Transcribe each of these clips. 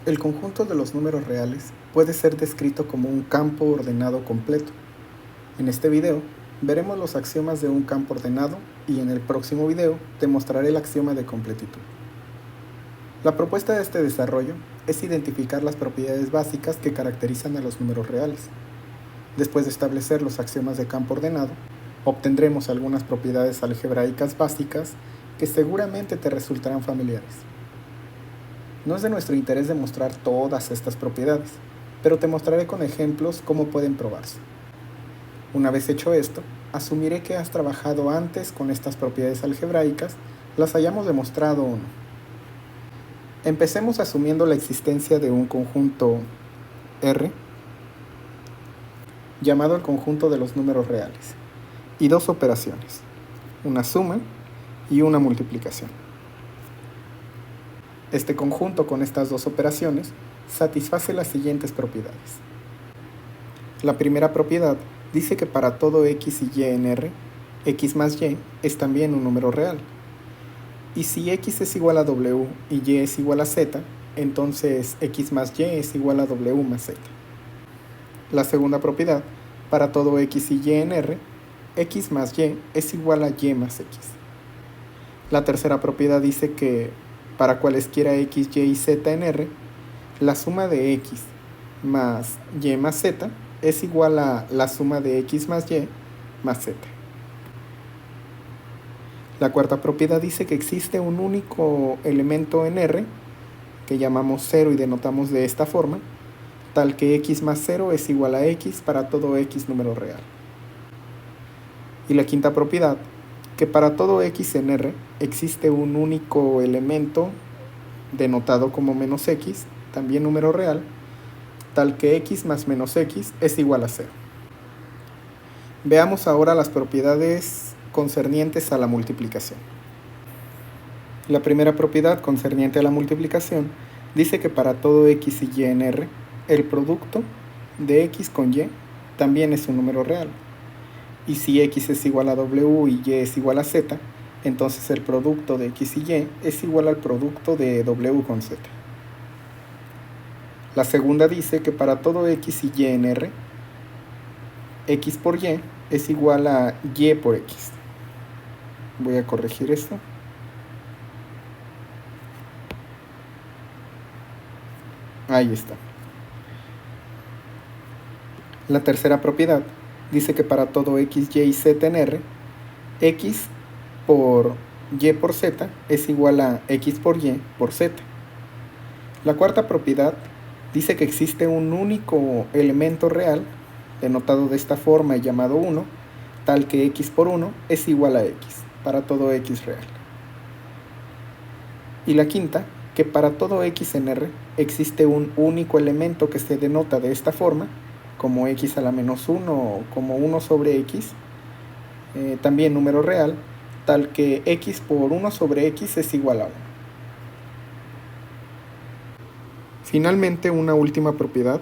El conjunto de los números reales puede ser descrito como un campo ordenado completo. En este video veremos los axiomas de un campo ordenado y en el próximo video te mostraré el axioma de completitud. La propuesta de este desarrollo es identificar las propiedades básicas que caracterizan a los números reales. Después de establecer los axiomas de campo ordenado, obtendremos algunas propiedades algebraicas básicas que seguramente te resultarán familiares. No es de nuestro interés demostrar todas estas propiedades, pero te mostraré con ejemplos cómo pueden probarse. Una vez hecho esto, asumiré que has trabajado antes con estas propiedades algebraicas, las hayamos demostrado o no. Empecemos asumiendo la existencia de un conjunto R, llamado el conjunto de los números reales, y dos operaciones, una suma y una multiplicación. Este conjunto con estas dos operaciones satisface las siguientes propiedades. La primera propiedad dice que para todo x y y en R, x más y es también un número real. Y si x es igual a w y y es igual a z, entonces x más y es igual a w más z. La segunda propiedad, para todo x y y en R, x más y es igual a y más x. La tercera propiedad dice que para cualesquiera x, y y z en R, la suma de x más y más z es igual a la suma de x más y más z. La cuarta propiedad dice que existe un único elemento en R, que llamamos 0 y denotamos de esta forma, tal que x más 0 es igual a x para todo x número real. Y la quinta propiedad, que para todo x en R existe un único elemento denotado como menos x, también número real, tal que x más menos x es igual a 0. Veamos ahora las propiedades concernientes a la multiplicación. La primera propiedad concerniente a la multiplicación dice que para todo x y y en R, el producto de x con y también es un número real. Y si x es igual a w y y es igual a z, entonces el producto de x y y es igual al producto de w con z. La segunda dice que para todo x y y en R, x por y es igual a y por x. Voy a corregir esto. Ahí está. La tercera propiedad dice que para todo x, y z en R, x por y por z es igual a x por y por z. La cuarta propiedad dice que existe un único elemento real, denotado de esta forma y llamado 1, tal que x por 1 es igual a x, para todo x real. Y la quinta, que para todo x en R existe un único elemento que se denota de esta forma, como x a la menos 1 o como 1 sobre x, también número real, tal que x por 1 sobre x es igual a 1. Finalmente, una última propiedad,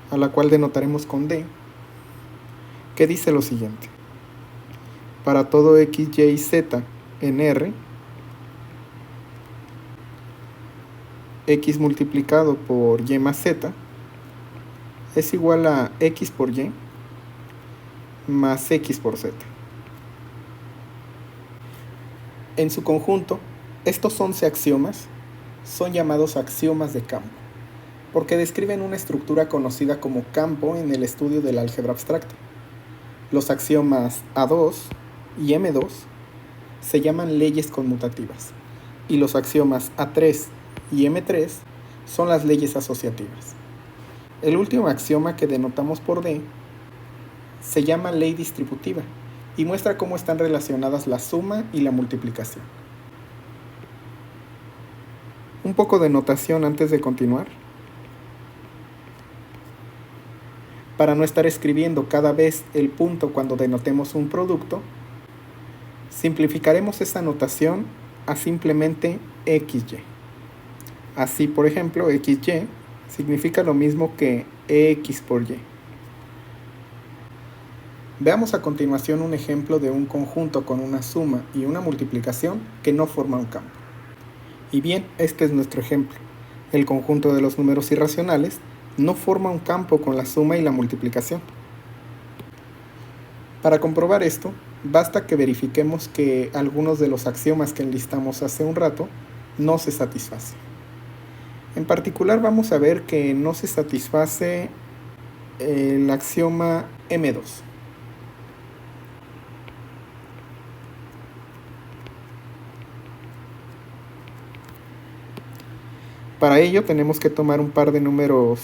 a la cual denotaremos con D, que dice lo siguiente. Para todo x, y z en R, x multiplicado por y más z es igual a x por y más x por z. En su conjunto, estos 11 axiomas son llamados axiomas de campo, porque describen una estructura conocida como campo en el estudio del álgebra abstracta. Los axiomas A2 y M2 se llaman leyes conmutativas, y los axiomas A3 y M3 son las leyes asociativas. El último axioma que denotamos por D se llama ley distributiva y muestra cómo están relacionadas la suma y la multiplicación. Un poco de notación antes de continuar. Para no estar escribiendo cada vez el punto cuando denotemos un producto, simplificaremos esa notación a simplemente XY. Así, por ejemplo, XY significa lo mismo que EX por Y. Veamos a continuación un ejemplo de un conjunto con una suma y una multiplicación que no forma un campo. Y bien, este es nuestro ejemplo. El conjunto de los números irracionales no forma un campo con la suma y la multiplicación. Para comprobar esto, basta que verifiquemos que algunos de los axiomas que enlistamos hace un rato no se satisfacen. En particular vamos a ver que no se satisface el axioma M2. Para ello tenemos que tomar un par de números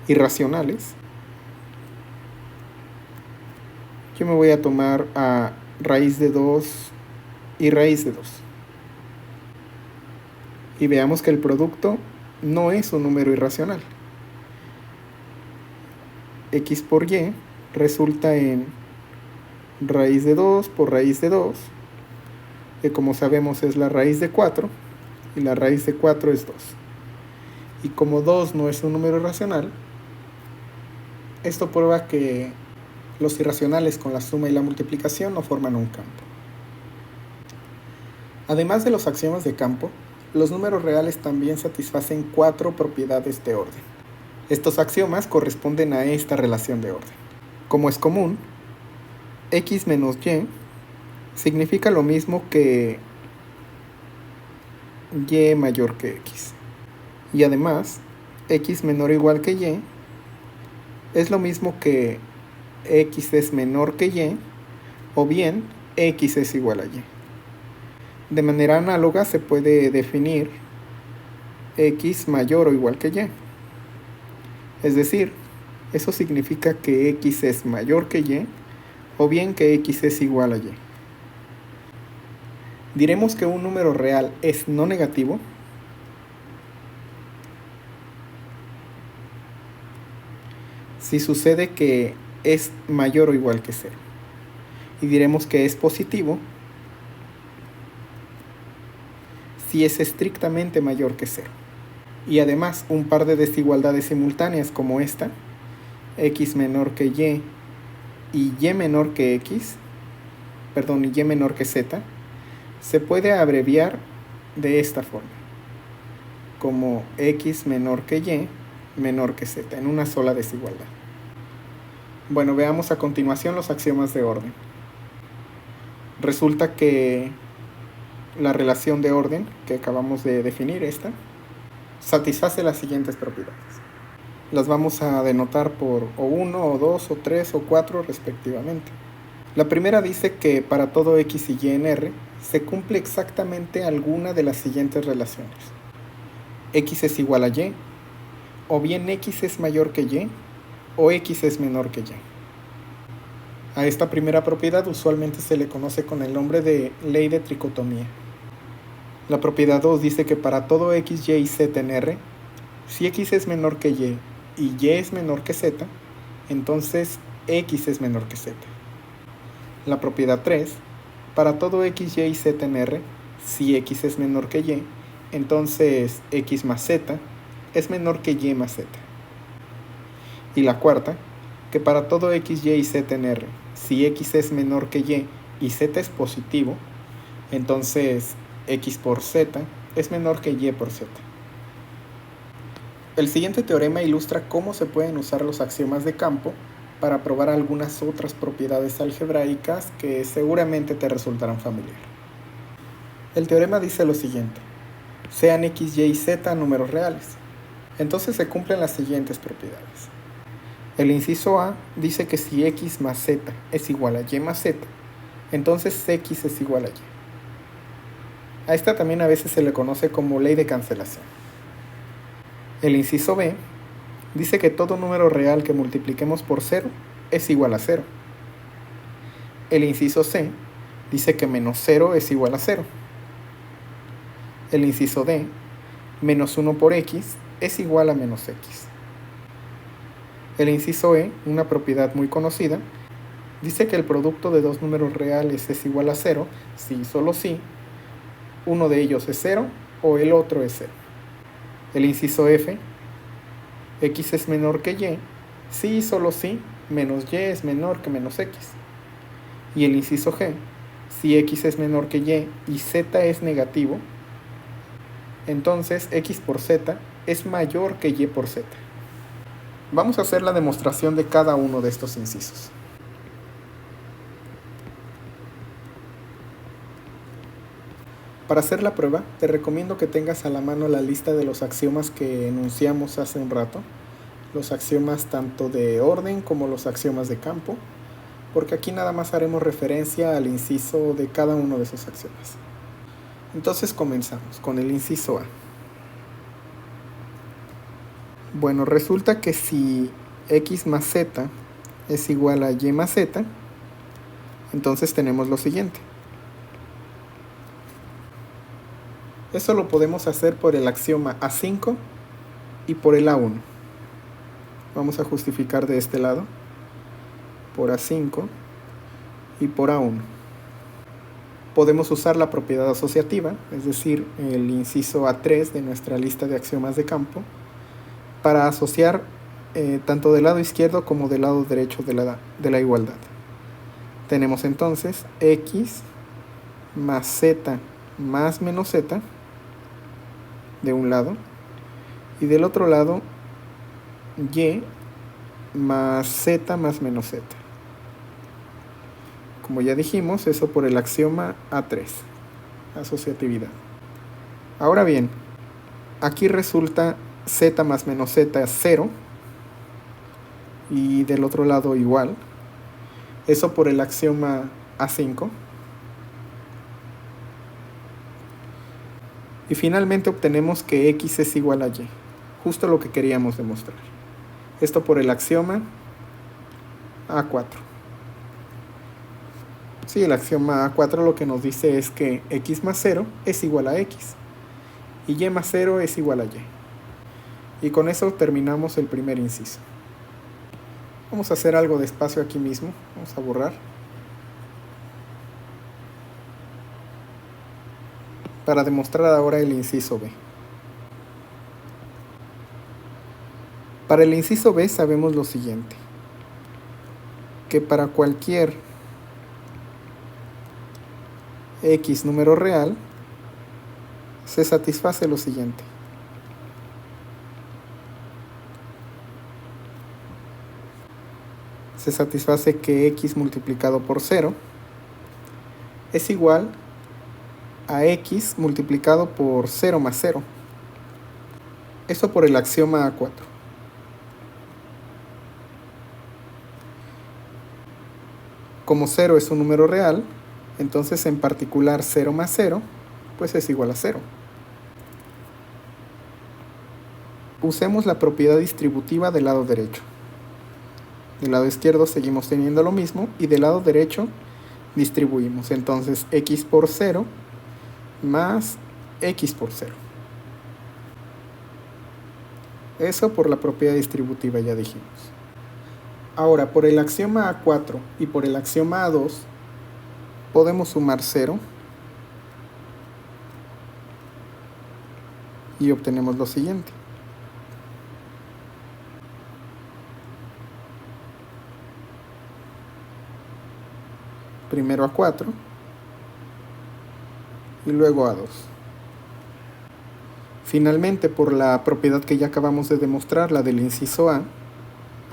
irracionales. Yo me voy a tomar a raíz de 2 y raíz de 2. Y veamos que el producto no es un número irracional. X por Y resulta en raíz de 2 por raíz de 2, que como sabemos es la raíz de 4, y la raíz de 4 es 2. Y como 2 no es un número irracional, esto prueba que los irracionales con la suma y la multiplicación no forman un campo. Además de los axiomas de campo, los números reales también satisfacen 4 propiedades de orden. Estos axiomas corresponden a esta relación de orden. Como es común, x menos y significa lo mismo que y mayor que x. Y además, x menor o igual que y es lo mismo que x es menor que y, o bien x es igual a y. De manera análoga se puede definir x mayor o igual que y. Es decir, eso significa que x es mayor que y, o bien que x es igual a y. Diremos que un número real es no negativo si sucede que es mayor o igual que 0. Y diremos que es positivo si es estrictamente mayor que 0. Y además, un par de desigualdades simultáneas como esta, x menor que y y menor que y menor que z, se puede abreviar de esta forma, como x menor que y menor que z, en una sola desigualdad. Bueno, veamos a continuación los axiomas de orden. Resulta que la relación de orden que acabamos de definir, esta, satisface las siguientes propiedades. Las vamos a denotar por o 1, o 2, o 3, o 4 respectivamente. La primera dice que para todo x y y en R se cumple exactamente alguna de las siguientes relaciones. X es igual a y, o bien x es mayor que y, o x es menor que y. A esta primera propiedad usualmente se le conoce con el nombre de ley de tricotomía. La propiedad 2 dice que para todo x, y y z en R, si x es menor que y es menor que z, entonces x es menor que z. La propiedad 3, para todo x, y z en R, si x es menor que y, entonces x más z es menor que y más z. Y la cuarta, que para todo x, y z en R, si x es menor que y z es positivo, entonces x por z es menor que y por z. El siguiente teorema ilustra cómo se pueden usar los axiomas de campo para probar algunas otras propiedades algebraicas que seguramente te resultarán familiar. El teorema dice lo siguiente: sean x, y z números reales. Entonces se cumplen las siguientes propiedades. El inciso A dice que si x más z es igual a y más z, entonces x es igual a y. A esta también a veces se le conoce como ley de cancelación. El inciso B dice que todo número real que multipliquemos por 0 es igual a 0. El inciso C dice que menos 0 es igual a 0. El inciso D, menos 1 por x es igual a menos x. El inciso E, una propiedad muy conocida, dice que el producto de dos números reales es igual a 0 si y solo si uno de ellos es 0 o el otro es 0. El inciso F, x es menor que y si y solo si menos y es menor que menos x. Y el inciso G, Si x es menor que y z es negativo, entonces x por z es mayor que y por z. Vamos a hacer la demostración de cada uno de estos incisos. Para hacer la prueba, te recomiendo que tengas a la mano la lista de los axiomas que enunciamos hace un rato, los axiomas tanto de orden como los axiomas de campo, porque aquí nada más haremos referencia al inciso de cada uno de esos axiomas. Entonces comenzamos con el inciso A. Bueno, resulta que si x más z es igual a y más z, entonces tenemos lo siguiente. Eso lo podemos hacer por el axioma A5 y por el A1. Vamos a justificar de este lado, por A5 y por A1. Podemos usar la propiedad asociativa, es decir, el inciso A3 de nuestra lista de axiomas de campo, para asociar tanto del lado izquierdo como del lado derecho de la igualdad. Tenemos entonces x más z más menos z de un lado, y del otro lado y más z más menos z. Como ya dijimos, eso por el axioma A3, asociatividad. Ahora bien, aquí resulta z más menos z es 0, y del otro lado igual, eso por el axioma A5. Y finalmente obtenemos que x es igual a y, justo lo que queríamos demostrar. Esto por el axioma A4. Sí, el axioma A4 lo que nos dice es que x más 0 es igual a x, y y más 0 es igual a y. Y con eso terminamos el primer inciso. Vamos a hacer algo de espacio aquí mismo, vamos a borrar. Para demostrar ahora el inciso B. Para el inciso B sabemos lo siguiente, que para cualquier x número real se satisface lo siguiente. Se satisface que x multiplicado por 0 es igual a x multiplicado por 0 más 0. Eso por el axioma A4. Como 0 es un número real, entonces en particular 0 más 0, pues es igual a 0. Usemos la propiedad distributiva del lado derecho. Del lado izquierdo seguimos teniendo lo mismo, y del lado derecho distribuimos. Entonces x por 0 más x por 0. Eso por la propiedad distributiva ya dijimos. Ahora, por el axioma A4 y por el axioma A2 podemos sumar 0 y obtenemos lo siguiente. Primero A4 y luego A2. Finalmente, por la propiedad que ya acabamos de demostrar, la del inciso A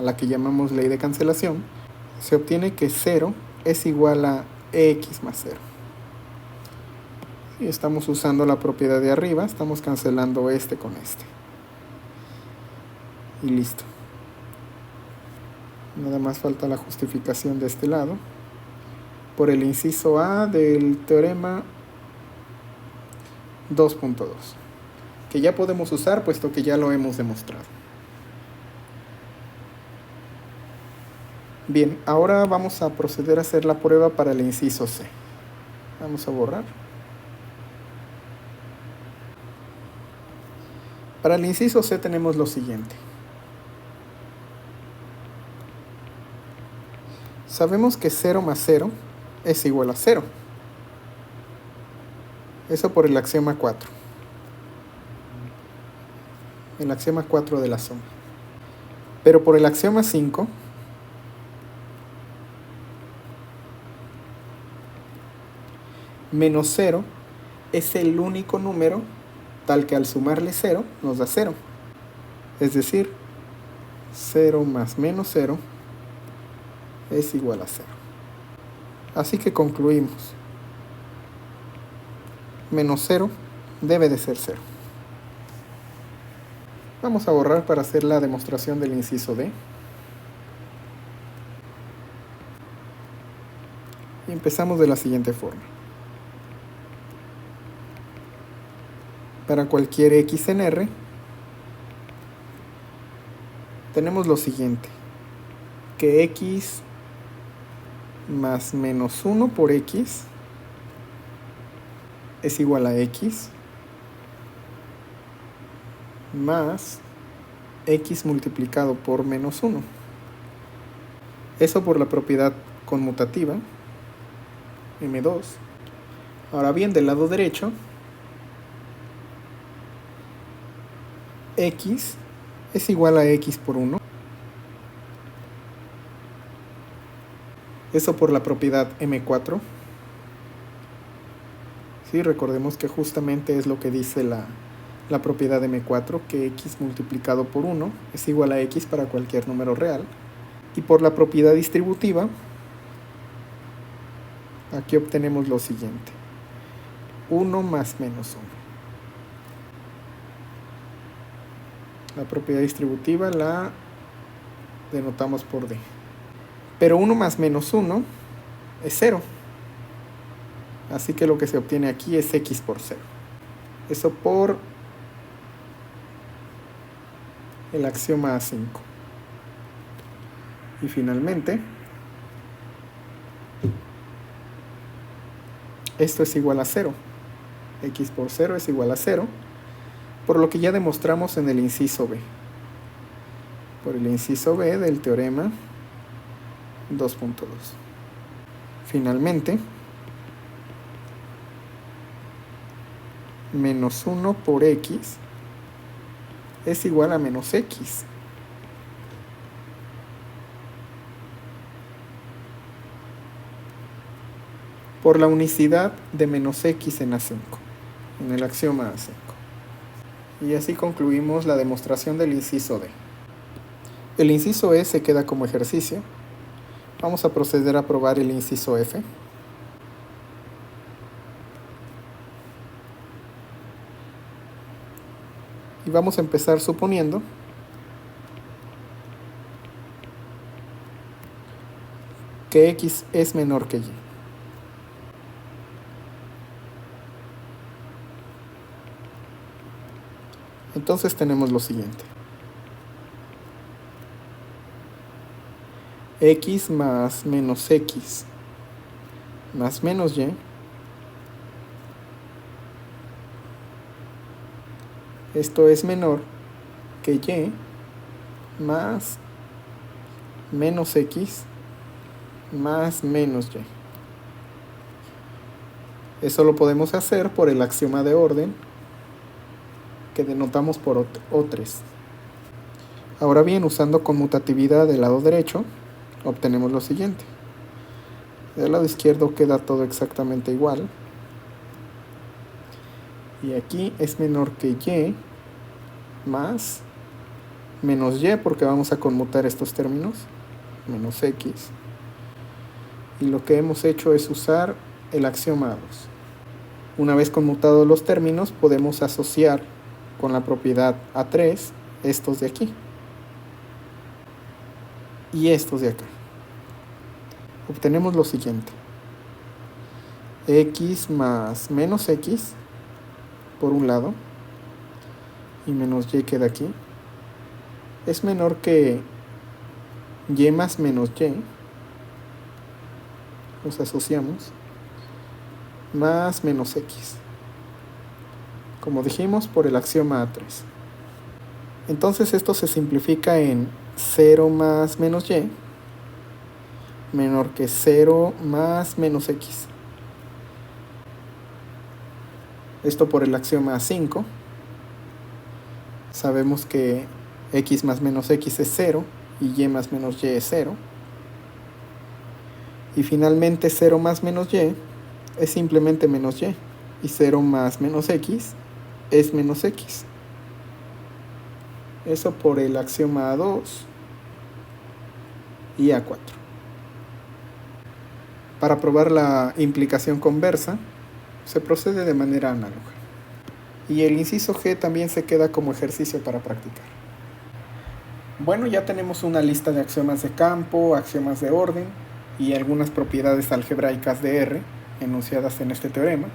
la que llamamos ley de cancelación, se obtiene que 0 es igual a x más 0. Y estamos usando la propiedad de arriba, estamos cancelando este con este. Y listo. Nada más falta la justificación de este lado, por el inciso A del teorema 2.2, que ya podemos usar puesto que ya lo hemos demostrado. Bien, ahora vamos a proceder a hacer la prueba para el inciso C. Vamos a borrar. Para el inciso C tenemos lo siguiente. Sabemos que 0 más 0 es igual a 0. Eso por el axioma 4. El axioma 4 de la suma. Pero por el axioma 5, Menos 0 es el único número tal que al sumarle 0 nos da 0. Es decir, 0 más menos 0 es igual a 0. Así que concluimos. Menos 0 debe de ser 0. Vamos a borrar para hacer la demostración del inciso D. Y empezamos de la siguiente forma. Para cualquier x en R, tenemos lo siguiente, que x más menos 1 por x es igual a x más x multiplicado por menos 1. Eso por la propiedad conmutativa, M2. Ahora bien, del lado derecho, x es igual a x por 1. Eso por la propiedad M4. Sí, recordemos que justamente es lo que dice la propiedad M4, que x multiplicado por 1 es igual a x para cualquier número real. Y por la propiedad distributiva, aquí obtenemos lo siguiente, 1 más menos 1. La propiedad distributiva la denotamos por D. Pero 1 más menos 1 es 0. Así que lo que se obtiene aquí es x por 0. Eso por el axioma A5. Y finalmente, esto es igual a 0. X por 0 es igual a 0. Por lo que ya demostramos en el inciso B. Por el inciso B del teorema 2.2. Finalmente, menos 1 por x es igual a menos x. Por la unicidad de menos x en A5, en el axioma A5. Y así concluimos la demostración del inciso D. El inciso E se queda como ejercicio. Vamos a proceder a probar el inciso F. Y vamos a empezar suponiendo que x es menor que y. Entonces tenemos lo siguiente. X más menos x más menos y esto es menor que y más menos x más menos y. Eso lo podemos hacer por el axioma de orden que denotamos por O3. Ahora bien, usando conmutatividad del lado derecho, obtenemos lo siguiente. Del lado izquierdo queda todo exactamente igual. Y aquí es menor que y más menos y, porque vamos a conmutar estos términos, menos x. Y lo que hemos hecho es usar el axioma A2. Una vez conmutados los términos, podemos asociar con la propiedad A3 estos de aquí y estos de acá. Obtenemos lo siguiente. X más menos x por un lado y menos y queda aquí es menor que y más menos y, los asociamos, más menos x, como dijimos, por el axioma A3. Entonces esto se simplifica en 0 más menos y menor que 0 más menos x. Esto por el axioma A5. Sabemos que x más menos x es 0 y y más menos y es 0. Y finalmente 0 más menos y es simplemente menos y, y 0 más menos x es menos x. Eso por el axioma A2 y A4. Para probar la implicación conversa, se procede de manera análoga. Y el inciso G también se queda como ejercicio para practicar. Bueno, ya tenemos una lista de axiomas de campo, axiomas de orden y algunas propiedades algebraicas de R enunciadas en este teorema.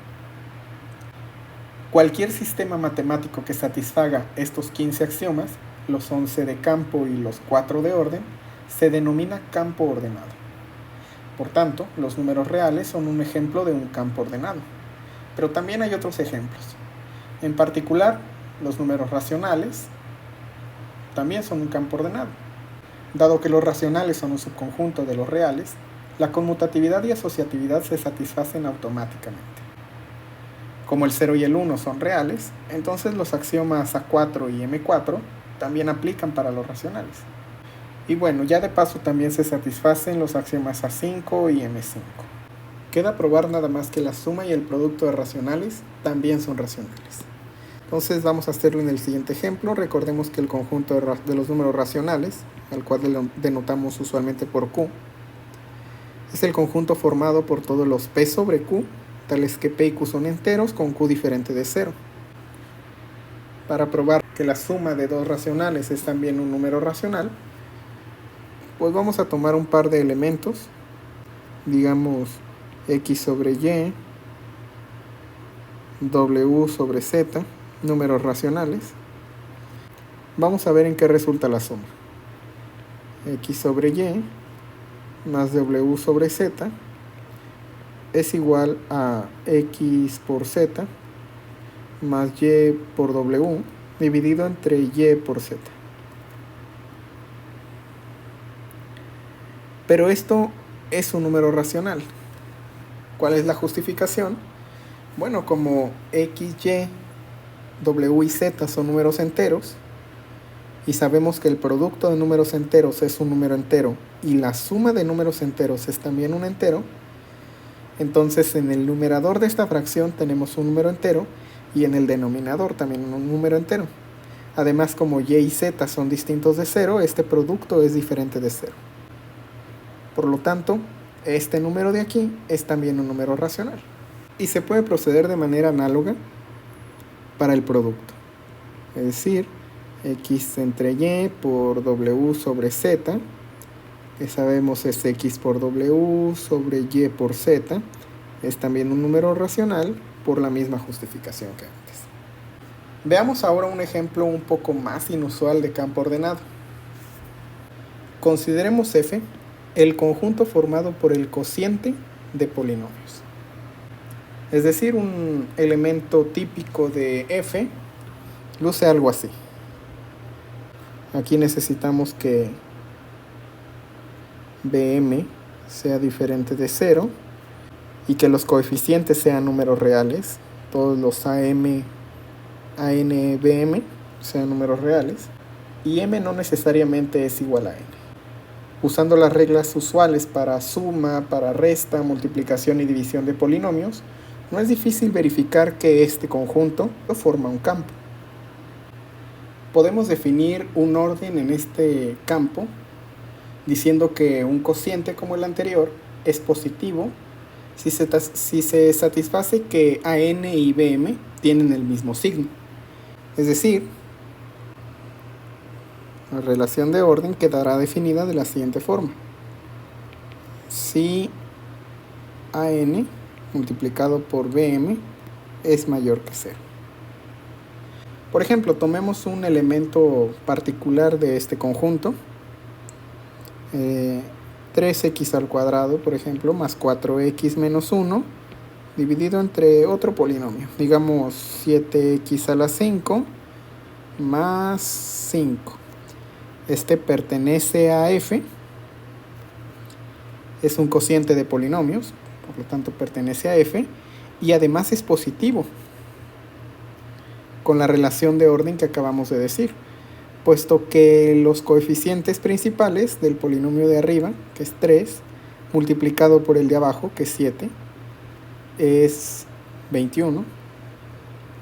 Cualquier sistema matemático que satisfaga estos 15 axiomas, los 11 de campo y los 4 de orden, se denomina campo ordenado. Por tanto, los números reales son un ejemplo de un campo ordenado. Pero también hay otros ejemplos. En particular, los números racionales también son un campo ordenado. Dado que los racionales son un subconjunto de los reales, la conmutatividad y asociatividad se satisfacen automáticamente. Como el 0 y el 1 son reales, entonces los axiomas A4 y M4 también aplican para los racionales. Y bueno, ya de paso también se satisfacen los axiomas A5 y M5. Queda probar nada más que la suma y el producto de racionales también son racionales. Entonces vamos a hacerlo en el siguiente ejemplo. Recordemos que el conjunto de los números racionales, al cual denotamos usualmente por Q, es el conjunto formado por todos los P sobre Q, tales que P y Q son enteros con Q diferente de 0. Para probar que la suma de dos racionales es también un número racional, pues vamos a tomar un par de elementos, digamos X sobre Y, W sobre Z, números racionales. Vamos a ver en qué resulta la suma. X sobre Y más W sobre Z es igual a X por Z más Y por W dividido entre Y por Z. Pero esto es un número racional. ¿Cuál es la justificación? Bueno, como X, Y, W y Z son números enteros, y sabemos que el producto de números enteros es un número entero, y la suma de números enteros es también un entero, entonces en el numerador de esta fracción tenemos un número entero, y en el denominador también un número entero. Además, como Y y Z son distintos de 0, este producto es diferente de 0. Por lo tanto, este número de aquí es también un número racional. Y se puede proceder de manera análoga para el producto. Es decir, X entre Y por W sobre Z, que sabemos es X por W sobre Y por Z, es también un número racional por la misma justificación que antes. Veamos ahora un ejemplo un poco más inusual de campo ordenado. Consideremos F el conjunto formado por el cociente de polinomios. Es decir, un elemento típico de F luce algo así. Aquí necesitamos que Bm sea diferente de 0 y que los coeficientes sean números reales. Todos los Am, An, Bm sean números reales. Y m no necesariamente es igual a n. Usando las reglas usuales para suma, para resta, multiplicación y división de polinomios, no es difícil verificar que este conjunto forma un campo. Podemos definir un orden en este campo diciendo que un cociente como el anterior es positivo si se satisface que An y Bm tienen el mismo signo. Es decir, la relación de orden quedará definida de la siguiente forma. Si An multiplicado por Bm es mayor que 0. Por ejemplo, tomemos un elemento particular de este conjunto. 3x al cuadrado, por ejemplo, más 4x menos 1, dividido entre otro polinomio. Digamos 7x a la 5 más 5. Este pertenece a F. Es un cociente de polinomios, por lo tanto pertenece a F. Y además es positivo, con la relación de orden que acabamos de decir, puesto que los coeficientes principales del polinomio de arriba, que es 3, multiplicado por el de abajo, que es 7, es 21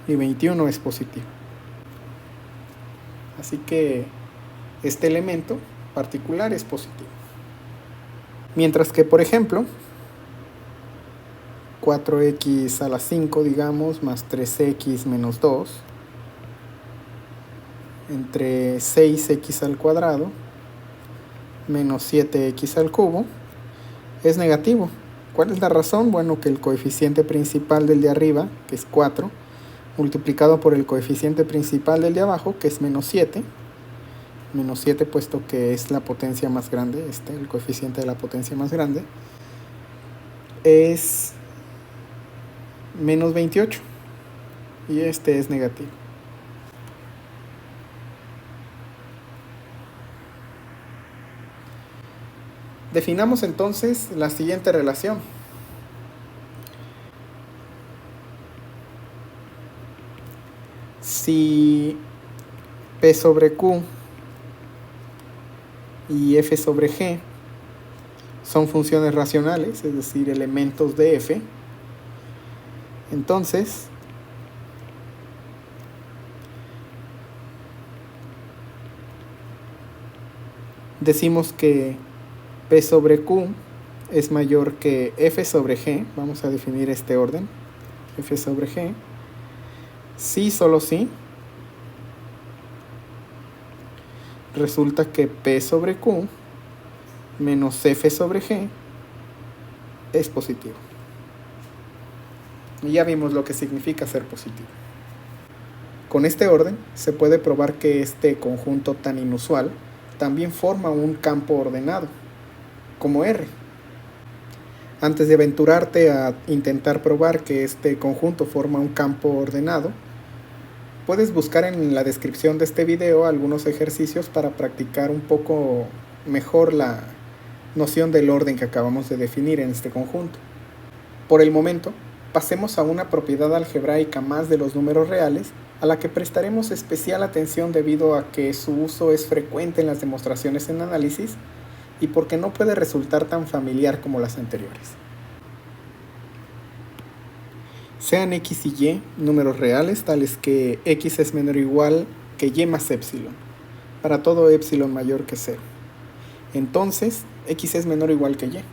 y 21 es positivo. Así que este elemento particular es positivo. Mientras que, por ejemplo, 4x a la 5, digamos, más 3x menos 2, entre 6x al cuadrado, menos 7x al cubo, es negativo. ¿Cuál es la razón? Bueno, que el coeficiente principal del de arriba, que es 4, multiplicado por el coeficiente principal del de abajo, que es menos 7, puesto que es la potencia más grande, el coeficiente de la potencia más grande, es menos 28, y este es negativo. Definamos entonces la siguiente relación. Si P sobre Q y F sobre G son funciones racionales, es decir, elementos de F, entonces decimos que P sobre Q es mayor que F sobre G. Vamos a definir este orden, F sobre G, si solo si resulta que P sobre Q menos F sobre G es positivo. Y ya vimos lo que significa ser positivo. Con este orden se puede probar que este conjunto tan inusual también forma un campo ordenado, como R. Antes de aventurarte a intentar probar que este conjunto forma un campo ordenado, puedes buscar en la descripción de este video algunos ejercicios para practicar un poco mejor la noción del orden que acabamos de definir en este conjunto. Por el momento, pasemos a una propiedad algebraica más de los números reales, a la que prestaremos especial atención debido a que su uso es frecuente en las demostraciones en análisis y porque no puede resultar tan familiar como las anteriores. Sean x y y números reales tales que x es menor o igual que y más épsilon, para todo épsilon mayor que 0. Entonces, x es menor o igual que y.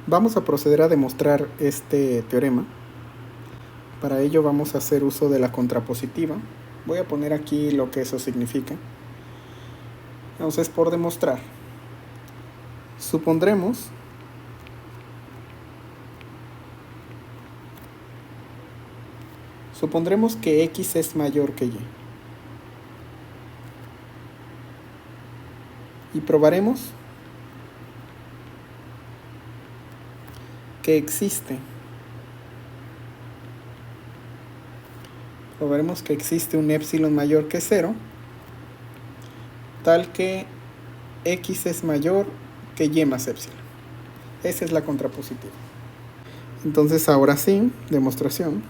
Vamos a proceder a demostrar este teorema. Para ello vamos a hacer uso de la contrapositiva. Voy a poner aquí lo que eso significa. Entonces, por demostrar, supondremos que x es mayor que y. Y probaremos que existe un épsilon mayor que 0, tal que x es mayor que y más épsilon. Esa es la contrapositiva. Entonces, ahora sí, demostración.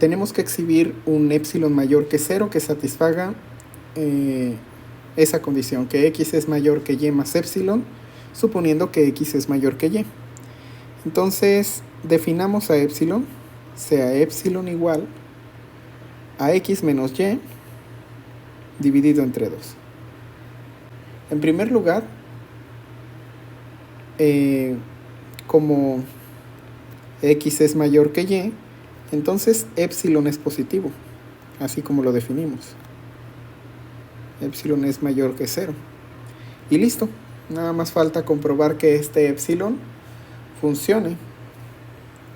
Tenemos que exhibir un épsilon mayor que 0 que satisfaga esa condición, que x es mayor que y más épsilon, suponiendo que x es mayor que y. Entonces, definamos a épsilon, sea épsilon igual a x menos y dividido entre 2. En primer lugar, como x es mayor que y, entonces épsilon es positivo, así como lo definimos. Épsilon es mayor que 0. Y listo, nada más falta comprobar que este épsilon funcione,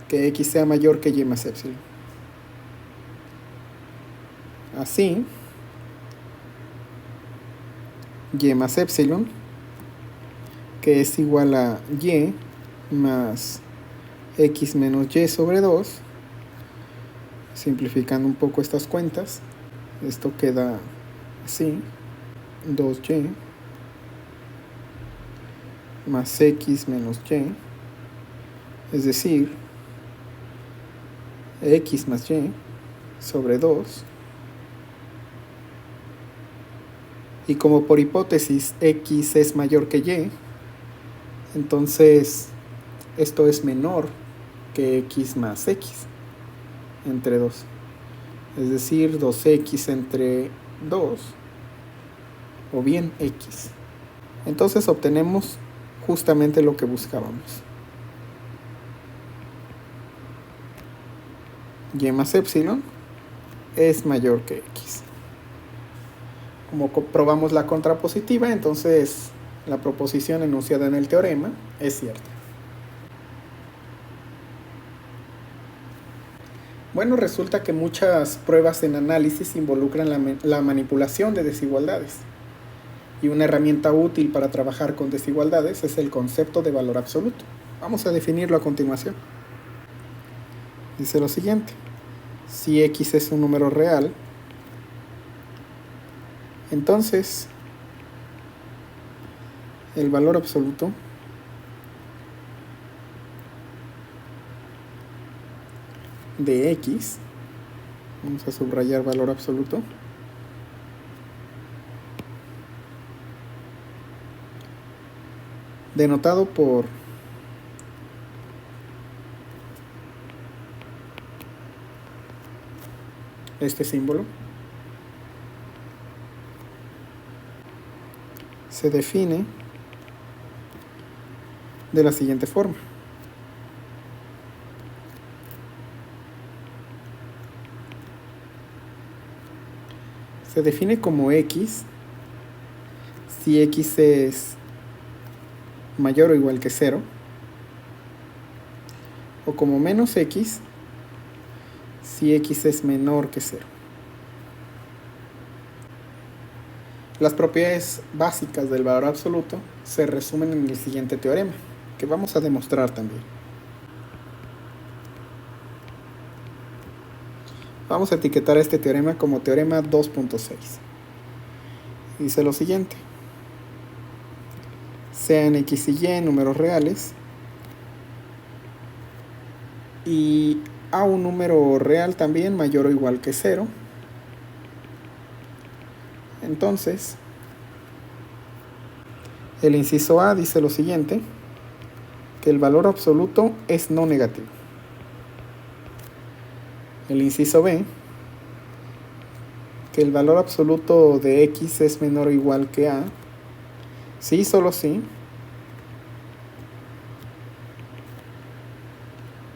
que x sea mayor que y más épsilon. Así, y más épsilon, que es igual a y más x menos y sobre 2, simplificando un poco estas cuentas, esto queda así, 2y más x menos y, es decir, x más y sobre 2, y como por hipótesis x es mayor que y, Entonces, esto es menor que x más x entre 2. Es decir, 2x entre 2 o bien x. Entonces obtenemos justamente lo que buscábamos. Y más epsilon es mayor que x. Como comprobamos la contrapositiva, entonces la proposición enunciada en el teorema es cierta. Bueno, resulta que muchas pruebas en análisis involucran la manipulación de desigualdades. Y una herramienta útil para trabajar con desigualdades es el concepto de valor absoluto. Vamos a definirlo a continuación. Dice lo siguiente: si x es un número real, entonces el valor absoluto de x, vamos a subrayar valor absoluto, denotado por este símbolo, se define de la siguiente forma. Se define como x si x es mayor o igual que 0, o como menos x si x es menor que 0. Las propiedades básicas del valor absoluto se resumen en el siguiente teorema, que vamos a demostrar también. Vamos a etiquetar este teorema como teorema 2.6. Dice lo siguiente: sean x y y números reales, y a un número real también mayor o igual que 0, entonces el inciso A dice lo siguiente, que el valor absoluto es no negativo. El inciso B, que el valor absoluto de x es menor o igual que a, si y solo si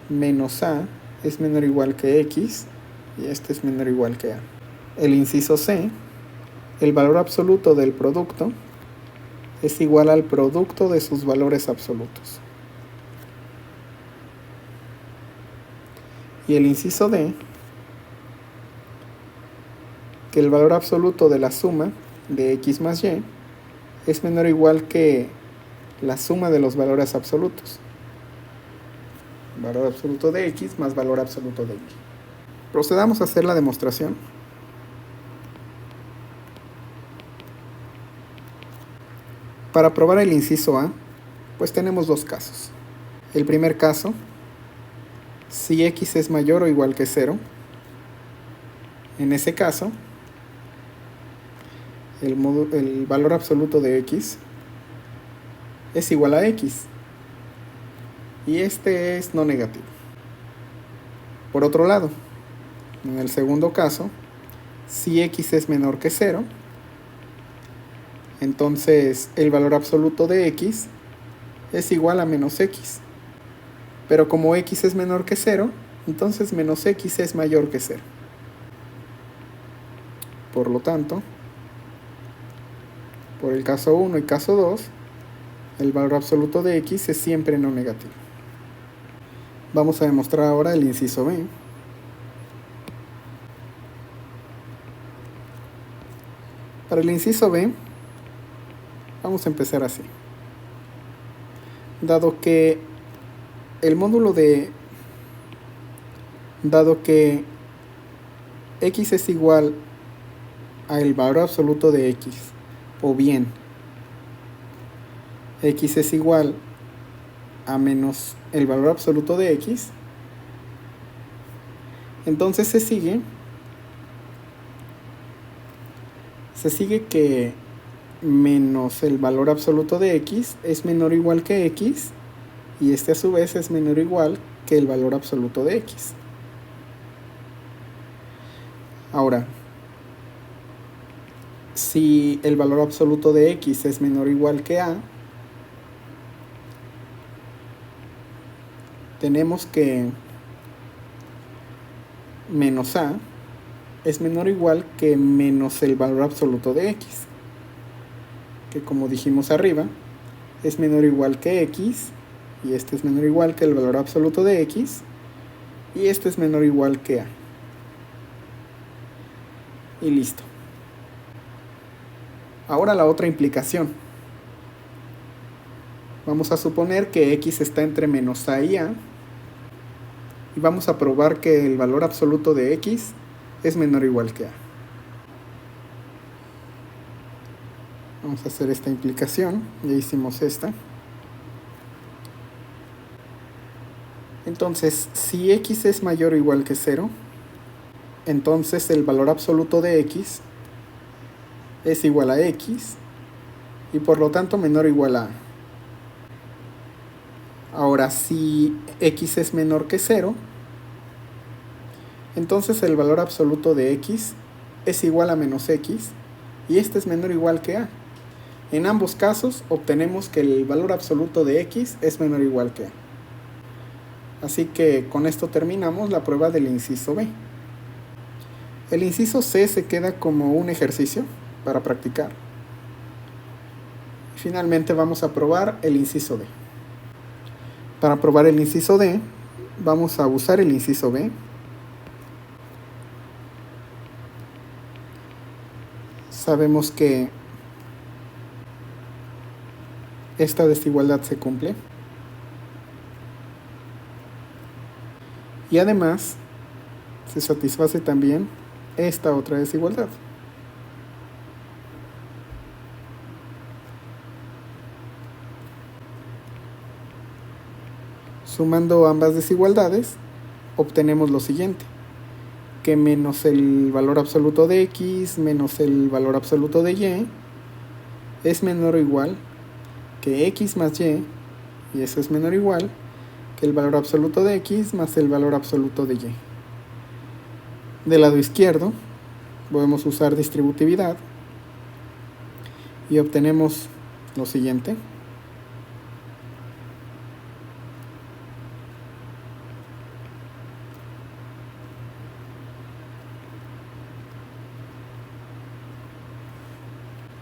menos a es menor o igual que x, y este es menor o igual que a. El inciso C, el valor absoluto del producto es igual al producto de sus valores absolutos. Y el inciso D, que el valor absoluto de la suma de x más y es menor o igual que la suma de los valores absolutos. Valor absoluto de x más valor absoluto de y. Procedamos a hacer la demostración. Para probar el inciso A, pues tenemos dos casos. El primer caso, si x es mayor o igual que 0, en ese caso, el valor absoluto de x es igual a x, y este es no negativo. Por otro lado, en el segundo caso, si x es menor que 0, entonces el valor absoluto de x es igual a menos x. Pero como x es menor que 0, entonces menos x es mayor que 0. Por lo tanto, por el caso 1 y caso 2, el valor absoluto de x es siempre no negativo. Vamos a demostrar ahora el inciso B. Para el inciso B, vamos a empezar así. Dado que x es igual al valor absoluto de x, o bien x es igual a menos el valor absoluto de x, entonces se sigue que menos el valor absoluto de x es menor o igual que x, y este a su vez es menor o igual que el valor absoluto de x. Ahora, si el valor absoluto de x es menor o igual que a, tenemos que menos a es menor o igual que menos el valor absoluto de x, que como dijimos arriba, es menor o igual que x, y este es menor o igual que el valor absoluto de x, y este es menor o igual que a. Y listo. Ahora la otra implicación. Vamos a suponer que x está entre menos a y a, y vamos a probar que el valor absoluto de x es menor o igual que a. Vamos a hacer esta implicación, ya hicimos esta. Entonces, si x es mayor o igual que 0, entonces el valor absoluto de x es igual a x, y por lo tanto menor o igual a a. Ahora, si x es menor que 0, entonces el valor absoluto de x es igual a menos x, y este es menor o igual que a. En ambos casos obtenemos que el valor absoluto de x es menor o igual que a. Así que con esto terminamos la prueba del inciso B. El inciso C se queda como un ejercicio para practicar. Finalmente vamos a probar el inciso D. Para probar el inciso D, vamos a usar el inciso B. Sabemos que esta desigualdad se cumple. Y además, se satisface también esta otra desigualdad. Sumando ambas desigualdades, obtenemos lo siguiente, que menos el valor absoluto de x menos el valor absoluto de y es menor o igual que x más y, y eso es menor o igual que el valor absoluto de x más el valor absoluto de y. Del lado izquierdo podemos usar distributividad y obtenemos lo siguiente.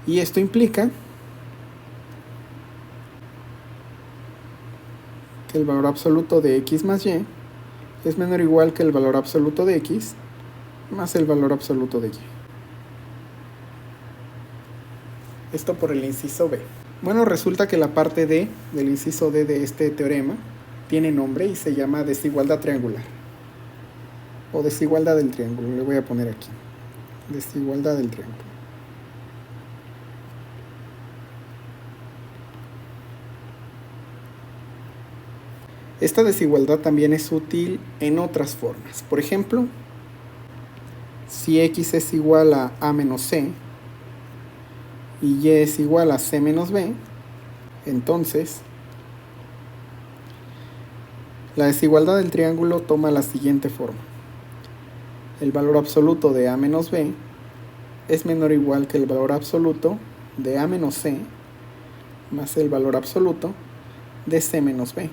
Y esto implica que el valor absoluto de x más y es menor o igual que el valor absoluto de x más el valor absoluto de y. Esto por el inciso B. Bueno, resulta que la parte D del inciso D de este teorema tiene nombre y se llama desigualdad triangular. O desigualdad del triángulo, le voy a poner aquí. Desigualdad del triángulo. Esta desigualdad también es útil en otras formas. Por ejemplo, si x es igual a a menos c y y es igual a c menos b, entonces la desigualdad del triángulo toma la siguiente forma. El valor absoluto de a menos b es menor o igual que el valor absoluto de a menos c más el valor absoluto de c menos b.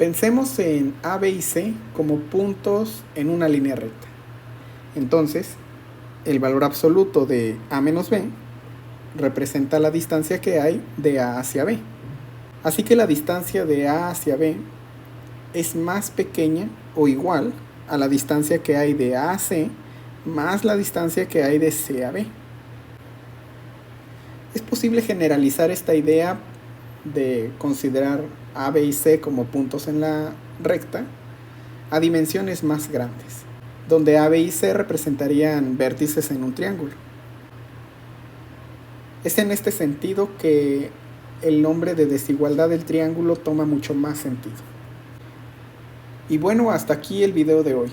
Pensemos en a, b y c como puntos en una línea recta. Entonces, el valor absoluto de a menos b representa la distancia que hay de a hacia b. Así que la distancia de a hacia b es más pequeña o igual a la distancia que hay de a a c más la distancia que hay de c a b. Es posible generalizar esta idea de considerar a, b y c como puntos en la recta a dimensiones más grandes, donde a, b y c representarían vértices en un triángulo. Es en este sentido que el nombre de desigualdad del triángulo toma mucho más sentido. Y bueno, hasta aquí el video de hoy.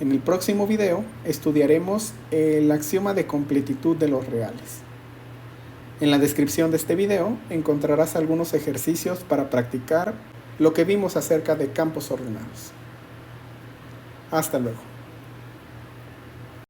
En el próximo video estudiaremos el axioma de completitud de los reales. En la descripción de este video encontrarás algunos ejercicios para practicar lo que vimos acerca de campos ordenados. Hasta luego.